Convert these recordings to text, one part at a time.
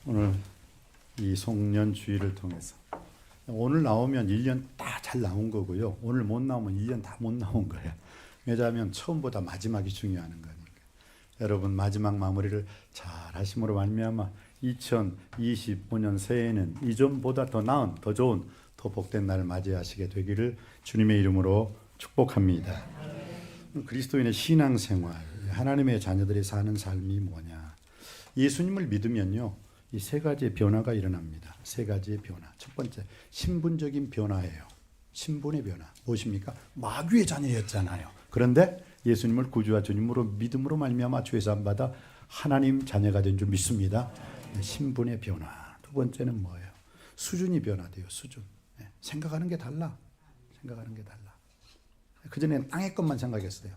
오늘 이 송년 주일을 통해서 오늘 나오면 1년 다 잘 나온 거고요. 오늘 못 나오면 1년 다 못 나온 거예요. 왜냐하면 처음보다 마지막이 중요한 거니까. 여러분 마지막 마무리를 잘 하심으로 말미암아 2025년 새해에는 이전보다 더 나은, 더 좋은, 더 복된 날을 맞이하시게 되기를 주님의 이름으로 축복합니다. 그리스도인의 신앙생활, 하나님의 자녀들이 사는 삶이 뭐냐? 예수님을 믿으면요, 이 세 가지의 변화가 일어납니다. 세 가지의 변화. 첫 번째, 신분적인 변화예요. 신분의 변화. 무엇입니까? 마귀의 자녀였잖아요. 그런데 예수님을 구주와 주님으로 믿음으로 말미암아 죄 사함 받아 하나님 자녀가 된 줄 믿습니다. 신분의 변화. 두 번째는 뭐예요? 수준이 변화돼요. 수준. 생각하는 게 달라. 생각하는 게 달라. 그전에는 땅의 것만 생각했어요.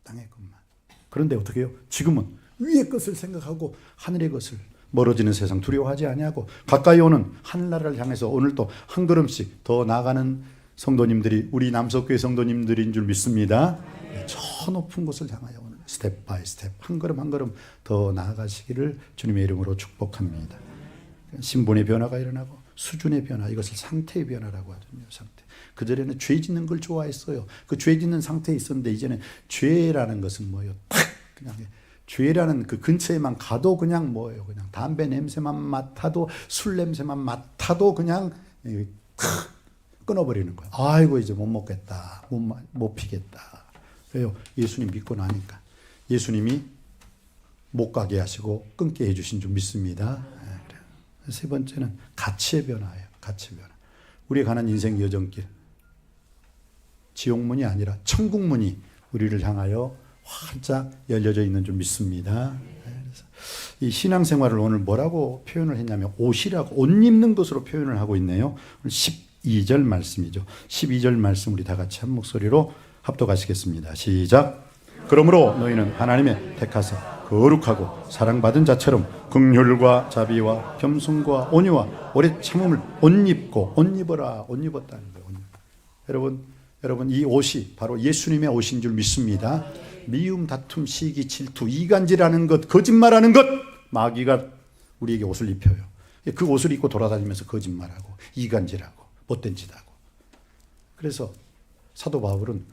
땅의 것만. 그런데 어떻게 해요? 지금은 위의 것을 생각하고 하늘의 것을, 멀어지는 세상 두려워하지 아니하고 가까이 오는 하늘나라를 향해서 오늘도 한 걸음씩 더 나아가는 성도님들이 우리 남석교회 성도님들인 줄 믿습니다. 저 높은 곳을 향하여 오늘 스텝 바이 스텝 한 걸음 한 걸음 더 나아가시기를 주님의 이름으로 축복합니다. 신분의 변화가 일어나고 수준의 변화, 이것을 상태의 변화라고 하거든요. 상태. 그전에는 죄 짓는 걸 좋아했어요. 그 죄 짓는 상태에 있었는데 이제는 죄라는 것은 뭐예요? 탁 그냥 죄라는 그 근처에만 가도 그냥 뭐예요? 그냥 담배 냄새만 맡아도, 술 냄새만 맡아도 그냥 끊어버리는 거예요. 아이고 이제 못 먹겠다, 못 피겠다. 왜요? 예수님 믿고 나니까. 예수님이 못 가게 하시고 끊게 해주신 줄 믿습니다. 세 번째는 가치의 변화예요. 가치의 변화. 우리가 가는 인생 여정길, 지옥문이 아니라 천국문이 우리를 향하여 활짝 열려져 있는 줄 믿습니다. 그래서 이 신앙생활을 오늘 뭐라고 표현을 했냐면 옷이라고, 옷 입는 것으로 표현을 하고 있네요. 12절 말씀이죠. 12절 말씀 우리 다 같이 한 목소리로 합독하시겠습니다. 시작. 그러므로 너희는 하나님의 택하사 거룩하고 사랑받은 자처럼 긍휼과 자비와 겸손과 온유와 오래 참음을 옷 입고, 옷 입어라, 옷 입었다는 거예요. 여러분 이 옷이 바로 예수님의 옷인 줄 믿습니다. 미움, 다툼, 시기, 질투, 이간질하는 것, 거짓말하는 것, 마귀가 우리에게 옷을 입혀요. 그 옷을 입고 돌아다니면서 거짓말하고 이간질하고 못된 짓 하고. 그래서 사도 바울은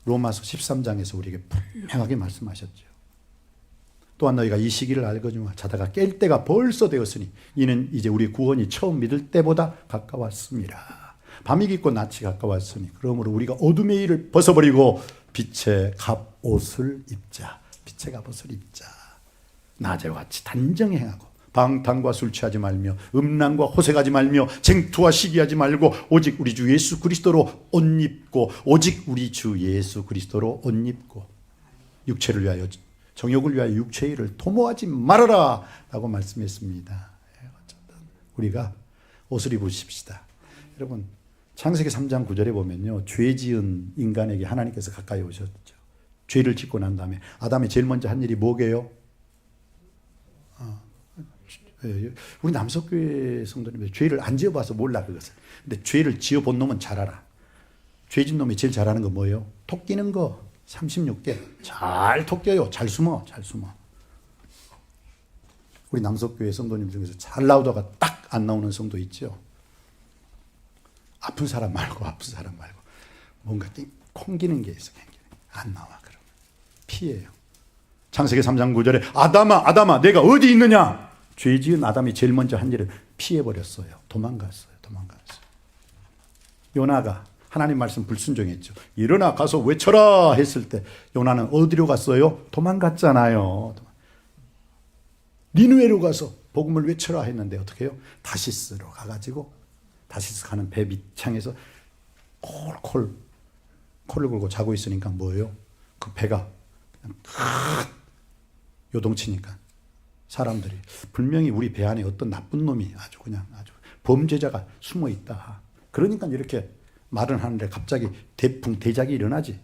로마서 13장에서 우리에게 분명하게 말씀하셨죠. 또한 너희가 이 시기를 알거니와 자다가 깰 때가 벌써 되었으니 이는 이제 우리 구원이 처음 믿을 때보다 가까웠습니다. 밤이 깊고 낮이 가까웠으니 그러므로 우리가 어둠의 일을 벗어버리고 빛의 갑옷을 입자. 빛의 갑옷을 입자. 낮에와 같이 단정히 행하고 방탕과 술 취하지 말며 음란과 호색하지 말며 쟁투와 시기하지 말고 오직 우리 주 예수 그리스도로 옷 입고, 오직 우리 주 예수 그리스도로 옷 입고 육체를 위하여, 정욕을 위하여 육체의 일을 도모하지 말아라 라고 말씀했습니다. 우리가 옷을 입으십시다. 여러분 창세기 3장 9절에 보면요, 죄 지은 인간에게 하나님께서 가까이 오셨죠. 죄를 짓고 난 다음에 아담이 제일 먼저 한 일이 뭐게요? 우리 남석교회 성도님들 죄를 안 지어봐서 몰라 그것을. 근데 죄를 지어본 놈은 잘 알아. 죄 짓는 놈이 제일 잘하는 거 뭐예요? 톡 끼는 거. 36개 잘 톡 껴요. 잘 숨어. 우리 남석교회 성도님 중에서 잘 나오다가 딱 안 나오는 성도 있죠. 아픈 사람 말고 뭔가 콩기는 게 있어. 안 나와. 그러면 피해요. 창세기 3장 9절에 아담아 내가 어디 있느냐. 죄 지은 아담이 제일 먼저 한 일은 피해버렸어요. 도망갔어요. 요나가 하나님 말씀 불순종했죠. 일어나 가서 외쳐라 했을 때 요나는 어디로 갔어요? 도망갔잖아요. 니느웨로 가서 복음을 외쳐라 했는데 어떻게 해요? 다시스로 가가지고, 다시스 가는 배 밑창에서 코를 골고 자고 있으니까 뭐예요? 그 배가 요동치니까 사람들이 분명히 우리 배 안에 어떤 나쁜 놈이 아주 범죄자가 숨어 있다. 그러니까 이렇게 마른 하늘에 갑자기 대풍 대작이 일어나지.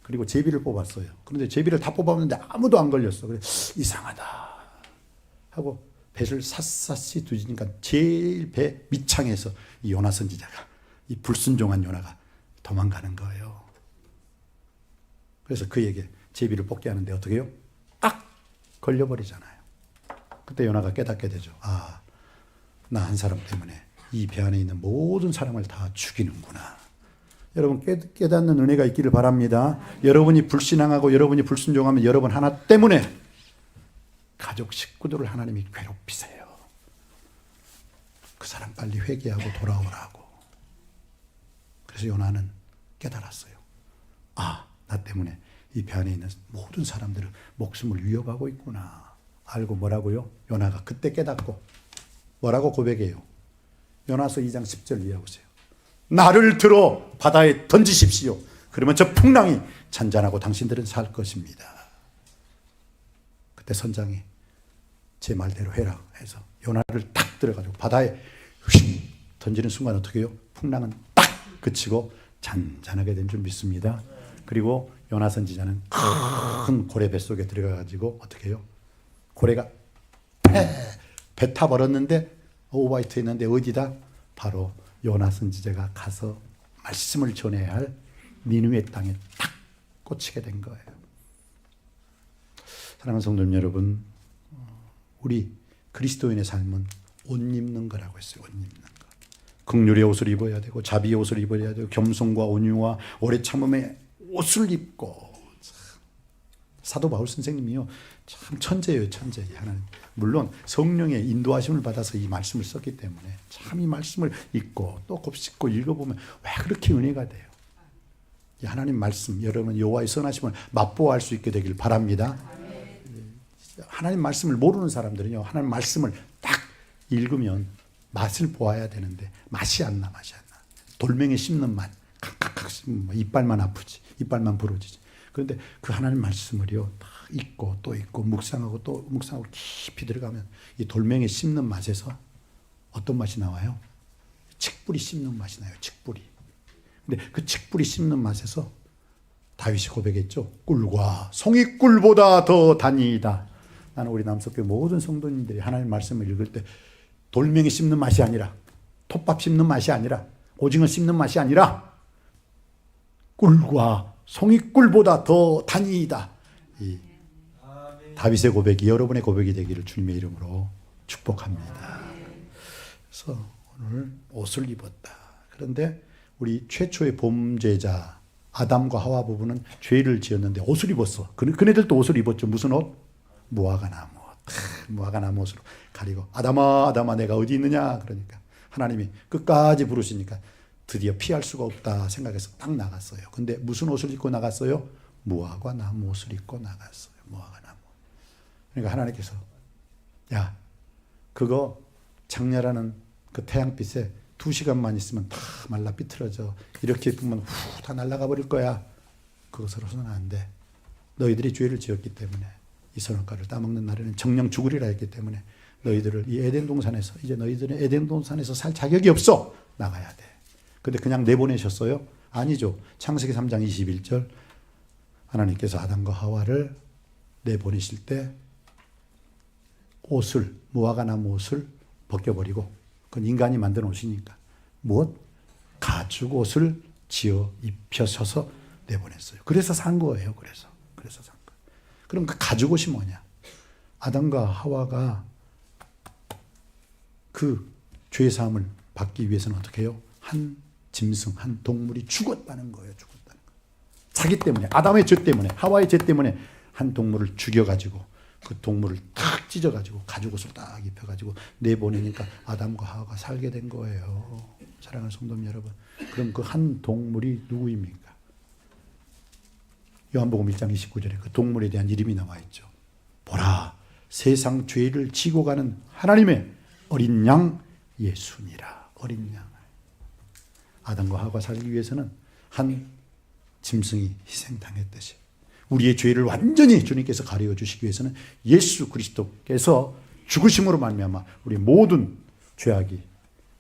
그리고 제비를 뽑았어요. 그런데 제비를 다 뽑았는데 아무도 안 걸렸어. 그래 이상하다 하고 배를 샅샅이 뒤지니까 제일 배 밑창에서 이 요나 선지자가, 이 불순종한 요나가 도망가는 거예요. 그래서 그에게 제비를 뽑게 하는데 어떻게 해요? 딱 걸려버리잖아요. 그때 요나가 깨닫게 되죠. 아, 나 한 사람 때문에 이 배 안에 있는 모든 사람을 다 죽이는구나. 여러분 깨닫는 은혜가 있기를 바랍니다. 여러분이 불신앙하고 여러분이 불순종하면 여러분 하나 때문에 가족 식구들을 하나님이 괴롭히세요. 그 사람 빨리 회개하고 돌아오라고. 그래서 요나는 깨달았어요. 아, 나 때문에 이 배 안에 있는 모든 사람들의 목숨을 위협하고 있구나. 알고 뭐라고요? 요나가 그때 깨닫고 뭐라고 고백해요? 요나서 2장 10절 이해 보세요. 나를 들어 바다에 던지십시오. 그러면 저 풍랑이 잔잔하고 당신들은 살 것입니다. 그때 선장이 제 말대로 해라 해서 요나를 딱 들어가지고 바다에 휙 던지는 순간 어떻게 해요? 풍랑은 딱 그치고 잔잔하게 된 줄 믿습니다. 그리고 요나 선지자는 큰 고래 뱃속에 들어가가지고 어떻게 해요? 고래가 배 타버렸는데 오바이트 했는데 어디다? 바로 요나 선지자가 가서 말씀을 전해야 할 니느웨 땅에 딱 꽂히게 된 거예요. 사랑하는 성도님 여러분, 우리 그리스도인의 삶은 옷 입는 거라고 했어요. 옷 입는 거. 긍휼의 옷을 입어야 되고 자비의 옷을 입어야 되고 겸손과 온유와 오래 참음의 옷을 입고. 사도 바울 선생님이요 참 천재예요. 천재. 하나님. 물론 성령의 인도하심을 받아서 이 말씀을 썼기 때문에 참 이 말씀을 읽고 또 곱씹고 읽어보면 왜 그렇게 은혜가 돼요. 이 하나님 말씀 여러분 여호와의 선하심을 맛보아할 수 있게 되길 바랍니다. 하나님 말씀을 모르는 사람들은요 하나님 말씀을 딱 읽으면 맛을 보아야 되는데 맛이 안 나. 돌멩이 씹는 맛 칵칵칵 씹으면 이빨만 아프지. 이빨만 부러지지. 그런데 그 하나님 말씀을요 다 읽고 또 읽고 묵상하고 또 묵상하고 깊이 들어가면 이 돌멩이 씹는 맛에서 어떤 맛이 나와요? 칡뿌리 씹는 맛이 나요. 칡뿌리. 근데 그 칡뿌리 씹는 맛에서 다윗이 고백했죠. 꿀과 송이꿀보다 더 단이다. 나는 우리 남석교회 모든 성도님들이 하나님 말씀을 읽을 때 돌멩이 씹는 맛이 아니라 톱밥 씹는 맛이 아니라 오징어 씹는 맛이 아니라 꿀과 송이꿀보다 더 단이다. 이 다윗의 고백이 여러분의 고백이 되기를 주님의 이름으로 축복합니다. 그래서 오늘 옷을 입었다. 그런데 우리 최초의 범죄자 아담과 하와 부부는 죄를 지었는데 옷을 입었어. 그네들도 옷을 입었죠. 무슨 옷? 무화과 나무 옷. 무화과 나무 옷으로 가리고 아담아 아담아 내가 어디 있느냐. 그러니까 하나님이 끝까지 부르시니까 드디어 피할 수가 없다 생각해서 딱 나갔어요. 근데 무슨 옷을 입고 나갔어요? 무화과 나무 옷을 입고 나갔어요. 무화과 나무. 그러니까 하나님께서 야 그거 장렬하는 그 태양빛에 2시간만 있으면 다 말라 삐뚤어져. 이렇게 입으면 후 다 날아가 버릴 거야. 그것으로서는 안 돼. 너희들이 죄를 지었기 때문에 이 선악과를 따먹는 날에는 정령 죽으리라 했기 때문에 너희들을 이 에덴 동산에서 이제 너희들은 에덴 동산에서 살 자격이 없어. 나가야 돼. 근데 그냥 내보내셨어요? 아니죠. 창세기 3장 21절 하나님께서 아담과 하와를 내보내실 때 옷을 무화과 나무 옷을 벗겨버리고 그건 인간이 만든 옷이니까 무엇? 가죽 옷을 지어 입혀서서 내보냈어요. 그래서 산 거예요. 그래서 산 거예요. 그럼 그 가죽 옷이 뭐냐? 아담과 하와가 그 죄 사함을 받기 위해서는 어떻게 해요? 한 짐승, 한 동물이 죽었다는 거예요. 죽었다는 거. 자기 때문에, 아담의 죄 때문에, 하와의 죄 때문에 한 동물을 죽여가지고 그 동물을 탁 찢어가지고 가죽옷을 딱 입혀가지고 내보내니까 아담과 하와가 살게 된 거예요. 사랑하는 성도님 여러분. 그럼 그 한 동물이 누구입니까? 요한복음 1장 29절에 그 동물에 대한 이름이 나와 있죠. 보라, 세상 죄를 지고 가는 하나님의 어린 양 예수니라. 어린 양. 아담과 하와가 살기 위해서는 한 짐승이 희생당했듯이 우리의 죄를 완전히 주님께서 가려 주시기 위해서는 예수 그리스도께서 죽으심으로 말미암아 우리 모든 죄악이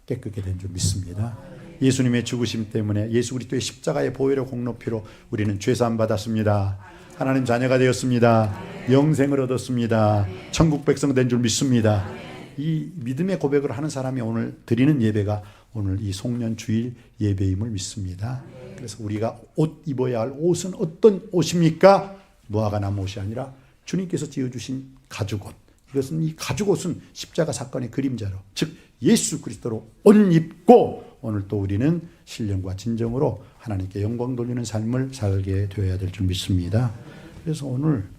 깨끗게 된 줄 믿습니다. 예수님의 죽으심 때문에 예수 그리스도의 십자가의 보혈의 공로피로 우리는 죄사함 받았습니다. 하나님 자녀가 되었습니다. 영생을 얻었습니다. 천국 백성 된 줄 믿습니다. 이 믿음의 고백을 하는 사람이 오늘 드리는 예배가 오늘 이 송년 주일 예배임을 믿습니다. 그래서 우리가 옷 입어야 할 옷은 어떤 옷입니까? 무화과 나무 옷이 아니라 주님께서 지어주신 가죽옷, 이것은 이 가죽옷은 십자가 사건의 그림자로, 즉 예수 그리스도로 옷 입고 오늘 또 우리는 신령과 진정으로 하나님께 영광 돌리는 삶을 살게 되어야 될 줄 믿습니다. 그래서 오늘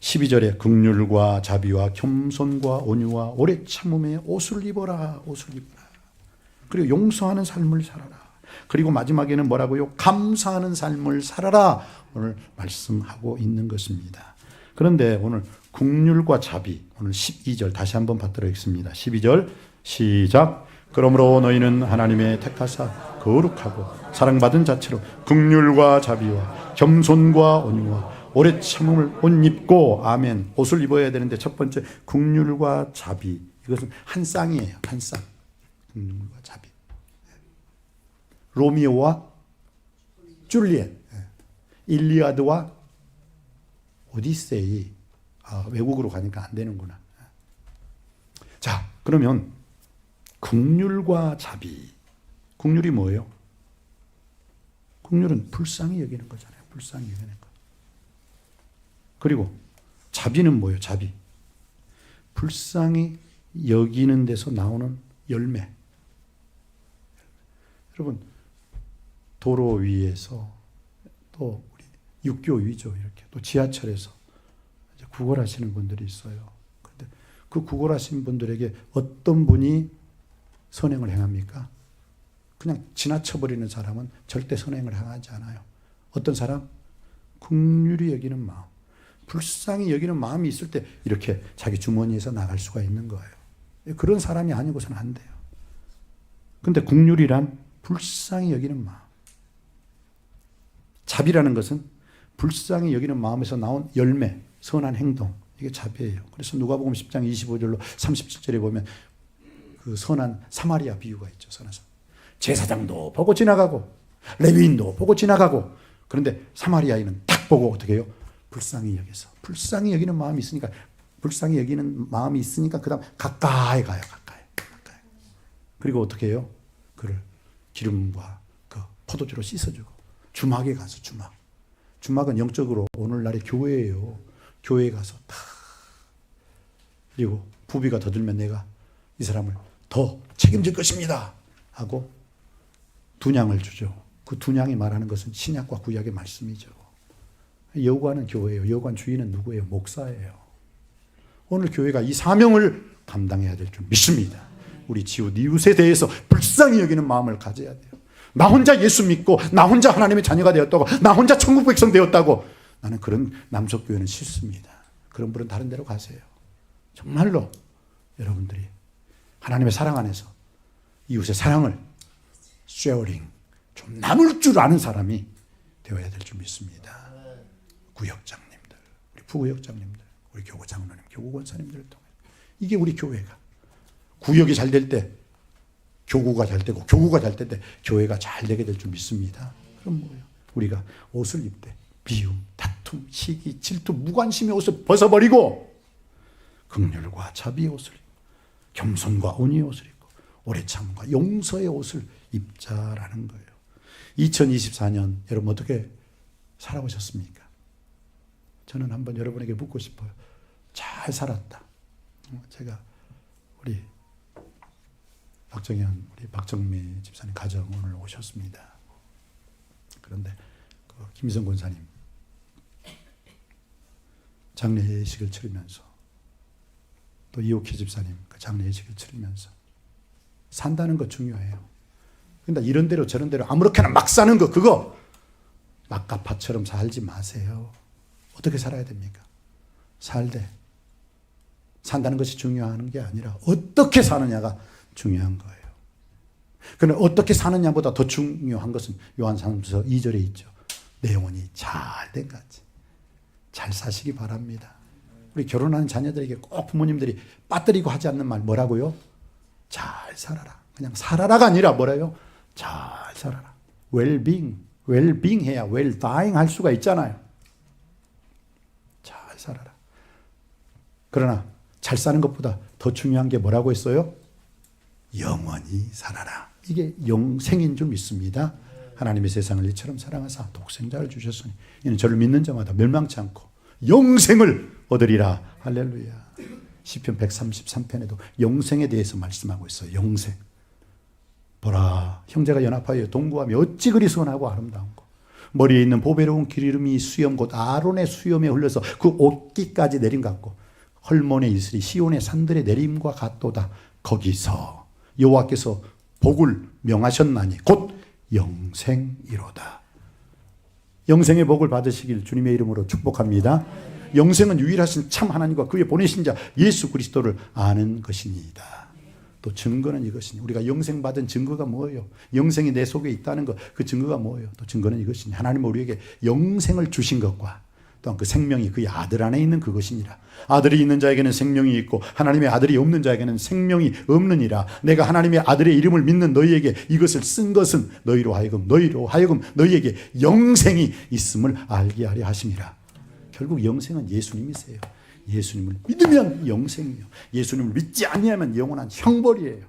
12절에 긍휼과 자비와 겸손과 온유와 오래 참음의 옷을 입어라. 옷을 입어라. 그리고 용서하는 삶을 살아라. 그리고 마지막에는 뭐라고요? 감사하는 삶을 살아라. 오늘 말씀하고 있는 것입니다. 그런데 오늘 긍휼과 자비, 오늘 12절 다시 한번 받들어 읽습니다. 12절 시작. 그러므로 너희는 하나님의 택하사 거룩하고 사랑받은 자체로 긍휼과 자비와 겸손과 온유와 오래 참음을 옷 입고, 아멘. 옷을 입어야 되는데 첫 번째 긍휼과 자비, 이것은 한 쌍이에요. 한 쌍. 긍휼과 자비. 로미오와 줄리엣, 일리아드와 오디세이. 외국으로 가니까 안 되는구나. 자, 그러면 긍휼과 자비. 긍휼이 뭐예요? 긍휼은 불쌍히 여기는 거잖아요. 불쌍히 여기는 거. 그리고 자비는 뭐예요? 자비. 불쌍히 여기는 데서 나오는 열매. 여러분, 도로 위에서 또 우리 육교 위죠. 이렇게 또 지하철에서 이제 구걸하시는 분들이 있어요. 그런데 그 구걸하신 분들에게 어떤 분이 선행을 행합니까? 그냥 지나쳐버리는 사람은 절대 선행을 행하지 않아요. 어떤 사람? 긍휼히 여기는 마음, 불쌍히 여기는 마음이 있을 때 이렇게 자기 주머니에서 나갈 수가 있는 거예요. 그런 사람이 아니고서는 안 돼요. 근데 긍휼이란 불쌍히 여기는 마음. 자비라는 것은 불쌍히 여기는 마음에서 나온 열매, 선한 행동. 이게 자비예요. 그래서 누가복음 10장 25절로 37절에 보면 그 선한 사마리아 비유가 있죠. 선한 제사장도 보고 지나가고 레위인도 보고 지나가고, 그런데 사마리아인은 딱 보고 어떻게 해요? 불쌍히 여기서, 불쌍히 여기는 마음이 있으니까, 불쌍히 여기는 마음이 있으니까 그 다음 가까이 가요. 가까이. 그리고 어떻게 해요? 그를 기름과 그 포도주로 씻어주고 주막에 가서, 주막은 영적으로 오늘날의 교회예요. 교회에 가서 다, 그리고 부비가 더 들면 내가 이 사람을 더 책임질 것입니다 하고 분양을 주죠. 그 분양이 말하는 것은 신약과 구약의 말씀이죠. 여관은 교회예요. 여관 주인은 누구예요? 목사예요. 오늘 교회가 이 사명을 감당해야 될 줄 믿습니다. 우리 지우 이웃에 대해서 불쌍히 여기는 마음을 가져야 돼요. 나 혼자 예수 믿고 나 혼자 하나님의 자녀가 되었다고, 나 혼자 천국 백성 되었다고, 나는 그런 남석교회는 싫습니다. 그런 분은 다른 데로 가세요. 정말로 여러분들이 하나님의 사랑 안에서 이웃의 사랑을 쉐어링, 좀 나눌 줄 아는 사람이 되어야 될 줄 믿습니다. 구역장님들, 우리 부구역장님들, 우리 교구 장로님, 교구 권사님들을 통해 이게 우리 교회가, 구역이 잘 될 때 교구가 잘 되고, 교구가 잘 될 때 교회가 잘 되게 될 줄 믿습니다. 그럼 뭐예요? 우리가 옷을 입되 비움, 다툼, 시기, 질투, 무관심의 옷을 벗어버리고 긍휼과 자비의 옷을 입고 겸손과 온유의 옷을 입고 오래 참음과 용서의 옷을 입자라는 거예요. 2024년 여러분 어떻게 살아오셨습니까? 저는 한번 여러분에게 묻고 싶어요. 잘 살았다. 제가 우리 박정현, 우리 박정미 집사님 가정 오늘 오셨습니다. 그런데 그 김희성 권사님 장례 예식을 치르면서, 또 이옥희 집사님 그 장례 예식을 치르면서 산다는 거 중요해요. 근데 이런 대로 저런 대로 아무렇게나 막 사는 거, 그거 막가파처럼 살지 마세요. 어떻게 살아야 됩니까? 살되 산다는 것이 중요한 게 아니라 어떻게 사느냐가 중요한 거예요. 그런데 어떻게 사느냐보다 더 중요한 것은 요한사도서 2절에 있죠. 내 영혼이 잘된 같이 잘 사시기 바랍니다. 우리 결혼하는 자녀들에게 꼭 부모님들이 빠뜨리고 하지 않는 말 뭐라고요? 잘 살아라. 그냥 살아라가 아니라 뭐라요? 잘 살아라. well-being 해야 well-dying 할 수가 있잖아요. 잘 살아라. 그러나 잘 사는 것보다 더 중요한 게 뭐라고 했어요? 영원히 살아라. 이게 영생인 줄 믿습니다. 하나님의 세상을 이처럼 사랑하사 독생자를 주셨으니 이는 저를 믿는 자마다 멸망치 않고 영생을 얻으리라. 할렐루야. 시편 133편에도 영생에 대해서 말씀하고 있어요. 영생. 보라, 형제가 연합하여 동거하며 어찌 그리 선하고 아름다운고. 머리에 있는 보배로운 기름이 수염 곧 아론의 수염에 흘려서 그 옷깃까지 내림 같고 헐몬의 이슬이 시온의 산들의 내림과 같도다. 거기서 여호와께서 복을 명하셨나니 곧 영생이로다. 영생의 복을 받으시길 주님의 이름으로 축복합니다. 영생은 유일하신 참 하나님과 그의 보내신 자 예수 그리스도를 아는 것입니다. 또 증거는 이것이니 우리가 영생 받은 증거가 뭐예요? 영생이 내 속에 있다는 것, 그 증거가 뭐예요? 또 증거는 이것이니 하나님은 우리에게 영생을 주신 것과 또한 그 생명이 그의 아들 안에 있는 그것이니라. 아들이 있는 자에게는 생명이 있고 하나님의 아들이 없는 자에게는 생명이 없느니라. 내가 하나님의 아들의 이름을 믿는 너희에게 이것을 쓴 것은 너희로 하여금 너희에게 영생이 있음을 알게 하려 하심이라. 결국 영생은 예수님이세요. 예수님을 믿으면 영생이요. 예수님을 믿지 아니하면 영원한 형벌이에요.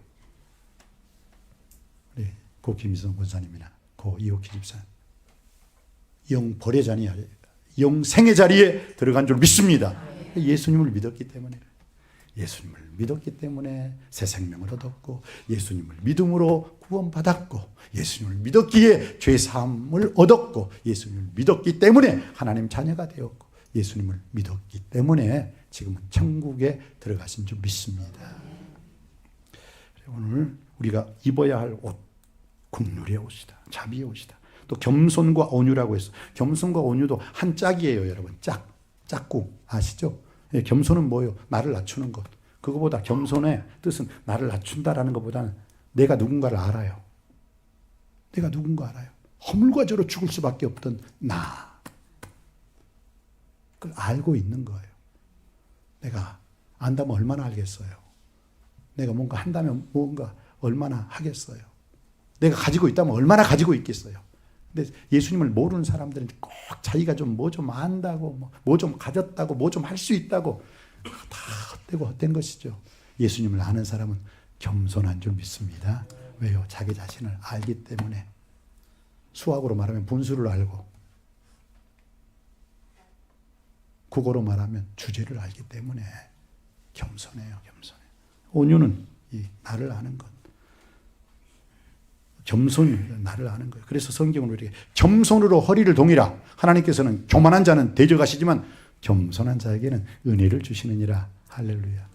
네, 고 김희성 권사님이나 고 이옥희 집사 영벌의 자리, 영생의 자리에 들어간 줄 믿습니다. 예수님을 믿었기 때문에, 예수님을 믿었기 때문에 새 생명을 얻었고, 예수님을 믿음으로 구원받았고, 예수님을 믿었기에 죄사함을 얻었고, 예수님을 믿었기 때문에 하나님 자녀가 되었고, 예수님을 믿었기 때문에 지금은 천국에 들어가신 줄 믿습니다. 오늘 우리가 입어야 할 옷, 국률의 옷이다. 자비의 옷이다. 또 겸손과 온유라고 해서, 겸손과 온유도 한 짝이에요, 여러분. 짝꿍 아시죠? 예, 겸손은 뭐예요? 나를 낮추는 것. 그거보다 겸손의 뜻은 나를 낮춘다라는 것보다는 내가 누군가를 알아요. 내가 누군가 알아요. 허물과 저로 죽을 수밖에 없던 나. 그걸 알고 있는 거예요. 내가 안다면 얼마나 알겠어요. 내가 뭔가 한다면 뭔가 얼마나 하겠어요. 내가 가지고 있다면 얼마나 가지고 있겠어요. 근데 예수님을 모르는 사람들은 꼭 자기가 좀 뭐 좀 안다고, 뭐 좀 가졌다고, 뭐 좀 할 수 있다고 다 헛되고 헛된 것이죠. 예수님을 아는 사람은 겸손한 줄 믿습니다. 왜요? 자기 자신을 알기 때문에. 수학으로 말하면 분수를 알고, 국어로 말하면 주제를 알기 때문에 겸손해요. 겸손해. 온유는 이 나를 아는 것. 겸손이 나를 아는 거예요. 그래서 성경은 우리에게 겸손으로 허리를 동이라. 하나님께서는 교만한 자는 대적하시지만 겸손한 자에게는 은혜를 주시느니라. 할렐루야.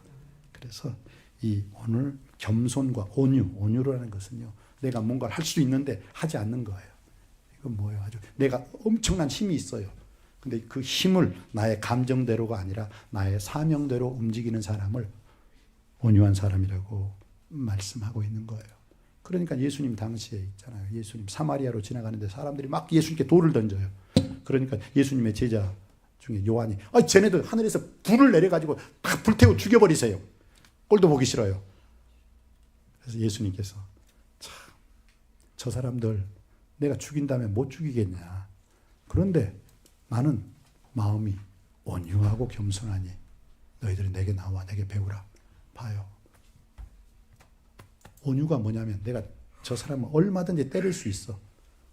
그래서 이 오늘 겸손과 온유라는 것은요, 내가 뭔가를 할 수 있는데 하지 않는 거예요. 이건 뭐예요? 아주 내가 엄청난 힘이 있어요. 근데 그 힘을 나의 감정대로가 아니라 나의 사명대로 움직이는 사람을 온유한 사람이라고 말씀하고 있는 거예요. 그러니까 예수님 당시에 있잖아요. 예수님 사마리아로 지나가는데 사람들이 막 예수님께 돌을 던져요. 그러니까 예수님의 제자 중에 요한이, 쟤네들 하늘에서 불을 내려가지고 다 불태워 죽여버리세요. 꼴도 보기 싫어요. 그래서 예수님께서 참, 저 사람들 내가 죽인다면 못 죽이겠냐. 그런데 나는 마음이 온유하고 겸손하니 너희들이 내게 나와 내게 배우라. 봐요. 온유가 뭐냐면 내가 저 사람을 얼마든지 때릴 수 있어.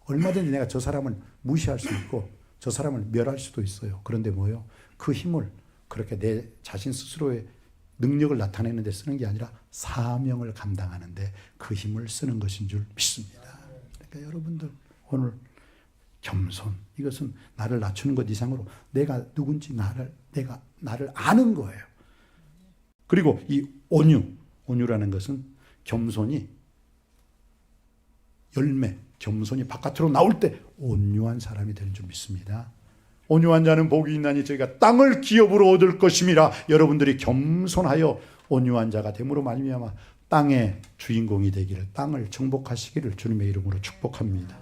얼마든지 내가 저 사람을 무시할 수 있고 저 사람을 멸할 수도 있어요. 그런데 뭐요? 그 힘을 그렇게 내 자신 스스로의 능력을 나타내는 데 쓰는 게 아니라 사명을 감당하는데 그 힘을 쓰는 것인 줄 믿습니다. 그러니까 여러분들 오늘 겸손, 이것은 나를 낮추는 것 이상으로 내가 누군지 나를 아는 거예요. 그리고 이 온유라는 것은 겸손이 열매, 겸손이 바깥으로 나올 때 온유한 사람이 되는 줄 믿습니다. 온유한 자는 복이 있나니 저희가 땅을 기업으로 얻을 것임이라. 여러분들이 겸손하여 온유한 자가 됨으로 말미암아 땅의 주인공이 되기를, 땅을 정복하시기를 주님의 이름으로 축복합니다.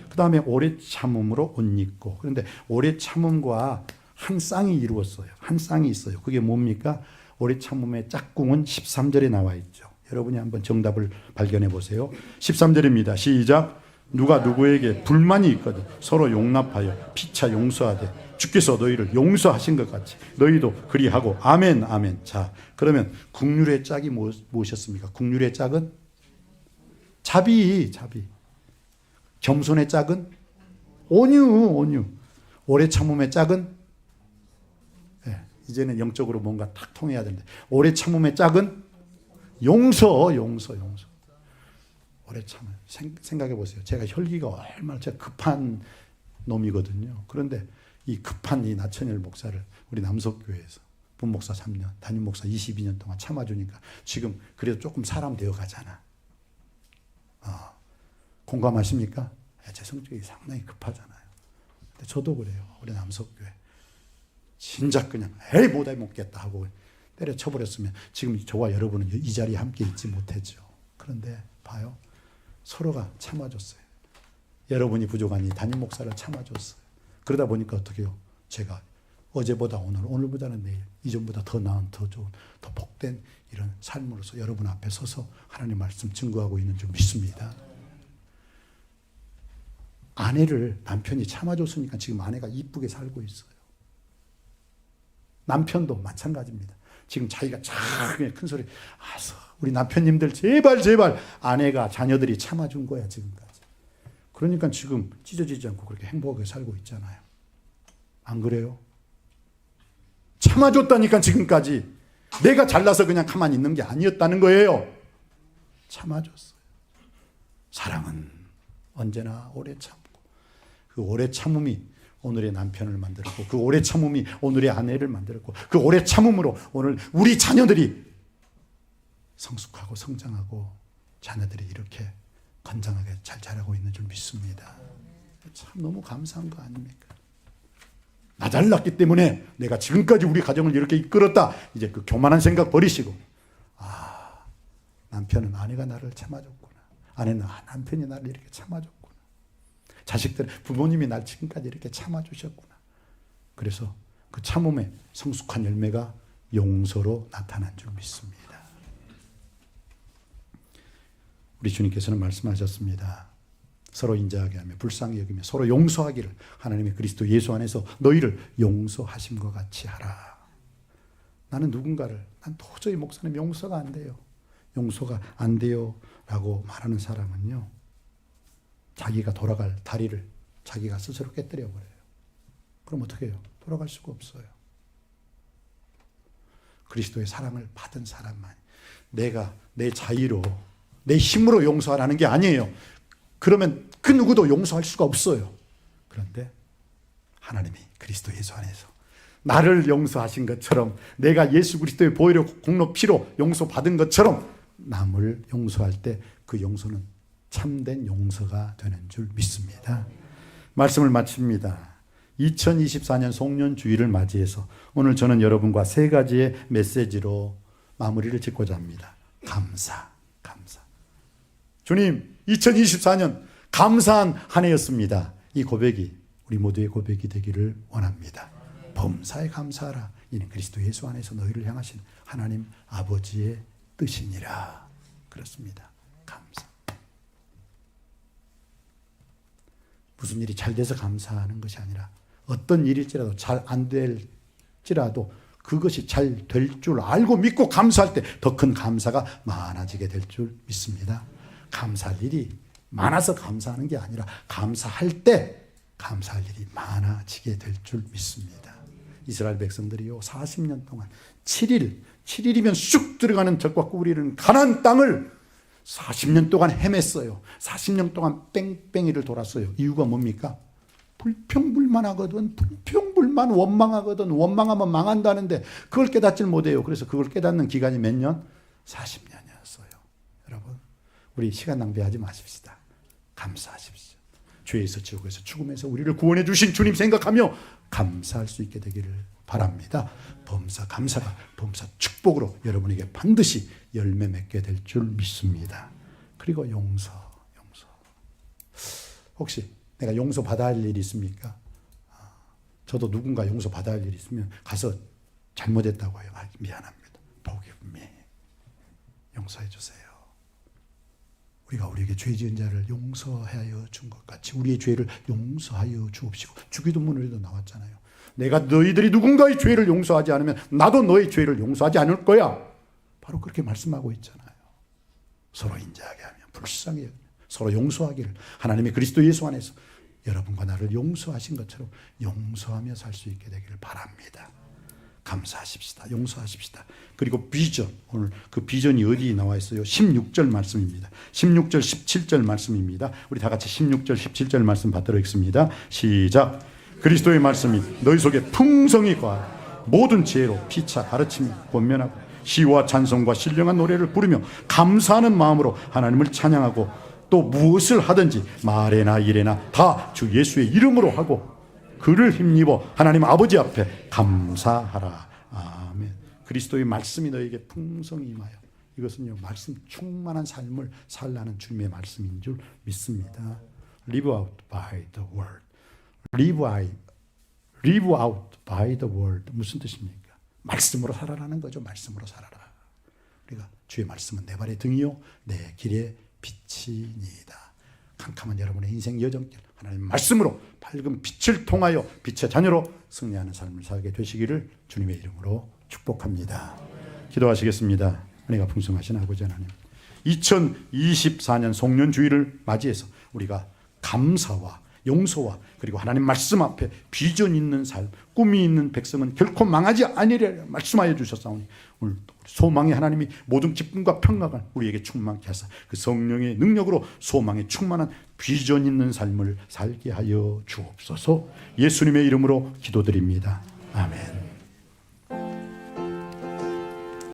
그 다음에 오래 참음으로 옷 입고. 그런데 오래 참음과 한 쌍이 이루었어요. 한 쌍이 있어요. 그게 뭡니까? 오래 참음의 짝꿍은 13절에 나와 있죠. 여러분이 한번 정답을 발견해 보세요. 13절입니다. 시작. 누가 누구에게 불만이 있거든 서로 용납하여 피차 용서하되 주께서 너희를 용서하신 것 같이 너희도 그리하고. 아멘 아멘. 자, 그러면 국률의 짝이 무엇이었습니까? 국률의 짝은 자비. 겸손의 짝은 온유. 오래 참음의 짝은 이제는 영적으로 뭔가 탁 통해야 되는데, 오래 참음의 짝은 용서. 오래 참아요. 생각해 보세요. 제가 혈기가 얼마나 제가 급한 놈이거든요. 그런데 이 급한 이 나천열 목사를 우리 남석교회에서 분목사 3년, 담임 목사 22년 동안 참아주니까 지금 그래도 조금 사람 되어 가잖아. 공감하십니까? 제 성격이 상당히 급하잖아요. 근데 저도 그래요. 우리 남석교회. 진작 그냥 에이 못해 먹겠다 하고 때려쳐버렸으면 지금 저와 여러분은 이 자리에 함께 있지 못했죠. 그런데 봐요. 서로가 참아줬어요. 여러분이 부족하니 담임 목사를 참아줬어요. 그러다 보니까 어떻게 해요? 제가 어제보다 오늘, 오늘보다는 내일, 이전보다 더 나은, 더 좋은, 더 복된 이런 삶으로서 여러분 앞에 서서 하나님 말씀 증거하고 있는 줄 믿습니다. 아내를 남편이 참아줬으니까 지금 아내가 이쁘게 살고 있어요. 남편도 마찬가지입니다. 지금 자기가 잘 큰 소리, 우리 남편님들 제발 아내가 자녀들이 참아준 거야 지금까지. 그러니까 지금 찢어지지 않고 그렇게 행복하게 살고 있잖아요. 안 그래요? 참아줬다니까 지금까지. 내가 잘나서 그냥 가만히 있는 게 아니었다는 거예요. 참아줬어요. 사랑은 언제나 오래 참고, 그 오래 참음이 오늘의 남편을 만들었고, 그 오래 참음이 오늘의 아내를 만들었고, 그 오래 참음으로 오늘 우리 자녀들이 성숙하고 성장하고 자녀들이 이렇게 건장하게 잘 자라고 있는 줄 믿습니다. 참 너무 감사한 거 아닙니까? 나 잘났기 때문에 내가 지금까지 우리 가정을 이렇게 이끌었다. 이제 그 교만한 생각 버리시고, 남편은 아내가 나를 참아줬구나. 아내는 남편이 나를 이렇게 참아줬구나. 자식들, 부모님이 날 지금까지 이렇게 참아주셨구나. 그래서 그 참음의 성숙한 열매가 용서로 나타난 줄 믿습니다. 우리 주님께서는 말씀하셨습니다. 서로 인자하게 하며 불쌍히 여기며 서로 용서하기를 하나님의 그리스도 예수 안에서 너희를 용서하심과 같이 하라. 나는 누군가를, 난 도저히 목사님 용서가 안 돼요. 용서가 안 돼요 라고 말하는 사람은요, 자기가 돌아갈 다리를 자기가 스스로 깨뜨려 버려요. 그럼 어떻게 해요? 돌아갈 수가 없어요. 그리스도의 사랑을 받은 사람만, 내가 내 자의로 내 힘으로 용서하라는 게 아니에요. 그러면 그 누구도 용서할 수가 없어요. 그런데 하나님이 그리스도 예수 안에서 나를 용서하신 것처럼, 내가 예수 그리스도의 보혈의 공로 피로 용서받은 것처럼 남을 용서할 때 그 용서는 참된 용서가 되는 줄 믿습니다. 말씀을 마칩니다. 2024년 송년주일을 맞이해서 오늘 저는 여러분과 세 가지의 메시지로 마무리를 짓고자 합니다. 감사. 주님, 2024년 감사한 한 해였습니다. 이 고백이 우리 모두의 고백이 되기를 원합니다. 범사에 감사하라. 이는 그리스도 예수 안에서 너희를 향하신 하나님 아버지의 뜻이니라. 그렇습니다. 감사. 무슨 일이 잘 돼서 감사하는 것이 아니라, 어떤 일일지라도 잘 안 될지라도 그것이 잘 될 줄 알고 믿고 감사할 때 더 큰 감사가 많아지게 될 줄 믿습니다. 감사할 일이 많아서 감사하는 게 아니라 감사할 때 감사할 일이 많아지게 될 줄 믿습니다. 이스라엘 백성들이요, 40년 동안 7일이면 쑥 들어가는 적과 꿀이는 가나안 땅을 40년 동안 헤맸어요. 40년 동안 뺑뺑이를 돌았어요. 이유가 뭡니까? 불평불만하거든. 불평불만, 원망하거든. 원망하면 망한다는데 그걸 깨닫질 못해요. 그래서 그걸 깨닫는 기간이 몇 년? 40년이었어요. 여러분, 우리 시간 낭비하지 마십시다. 감사하십시오. 죄에서 지옥에서 죽음에서 우리를 구원해 주신 주님 생각하며 감사할 수 있게 되기를 바랍니다. 범사 감사가 범사 축복으로 여러분에게 반드시 열매 맺게 될 줄 믿습니다. 그리고 용서. 혹시 내가 용서 받아야 할 일이 있습니까? 저도 누군가 용서 받아야 할 일이 있으면 가서 잘못했다고 해요. 미안합니다. Forgive me. 용서해 주세요. 우리가 우리에게 죄 지은 자를 용서하여 준 것 같이 우리의 죄를 용서하여 주옵시고, 주기도문에도 나왔잖아요. 내가 너희들이 누군가의 죄를 용서하지 않으면 나도 너의 죄를 용서하지 않을 거야. 바로 그렇게 말씀하고 있잖아요. 서로 인자하게 하며 불쌍히 여기며 서로 용서하기를 하나님의 그리스도 예수 안에서 여러분과 나를 용서하신 것처럼 용서하며 살 수 있게 되기를 바랍니다. 감사하십시다. 용서하십시다. 그리고 비전, 오늘 그 비전이 어디 나와 있어요? 16절 말씀입니다. 16절 17절 말씀입니다. 우리 다 같이 16절 17절 말씀 받도록 하겠습니다. 시작. 그리스도의 말씀이 너희 속에 풍성히 거하여 모든 지혜로 피차 가르치며 권면하고 시와 찬송과 신령한 노래를 부르며 감사하는 마음으로 하나님을 찬양하고 또 무엇을 하든지 말에나 일에나 다 주 예수의 이름으로 하고 그를 힘입어 하나님 아버지 앞에 감사하라. 아멘. 그리스도의 말씀이 너에게 풍성히 임하여, 이것은요 말씀 충만한 삶을 살라는 주님의 말씀인 줄 믿습니다. Live out by the word. Live out by the word. 무슨 뜻입니까? 말씀으로 살아라는 거죠. 말씀으로 살아라. 우리가 주의 말씀은 내 발의 등이요 내 길의 빛이니이다. 캄캄한 여러분의 인생 여정길 하나님 말씀으로 밝은 빛을 통하여 빛의 자녀로 승리하는 삶을 살게 되시기를 주님의 이름으로 축복합니다. 기도하시겠습니다. 은혜가 풍성하신 아버지 하나님, 2024년 송년주의를 맞이해서 우리가 감사와 용서와 그리고 하나님 말씀 앞에 비전 있는 삶, 꿈이 있는 백성은 결코 망하지 아니리라 말씀하여 주셨사오니 오늘 소망의 하나님이 모든 기쁨과 평강을 우리에게 충만케 하사 그 성령의 능력으로 소망에 충만한 비전 있는 삶을 살게 하여 주옵소서. 예수님의 이름으로 기도드립니다. 아멘.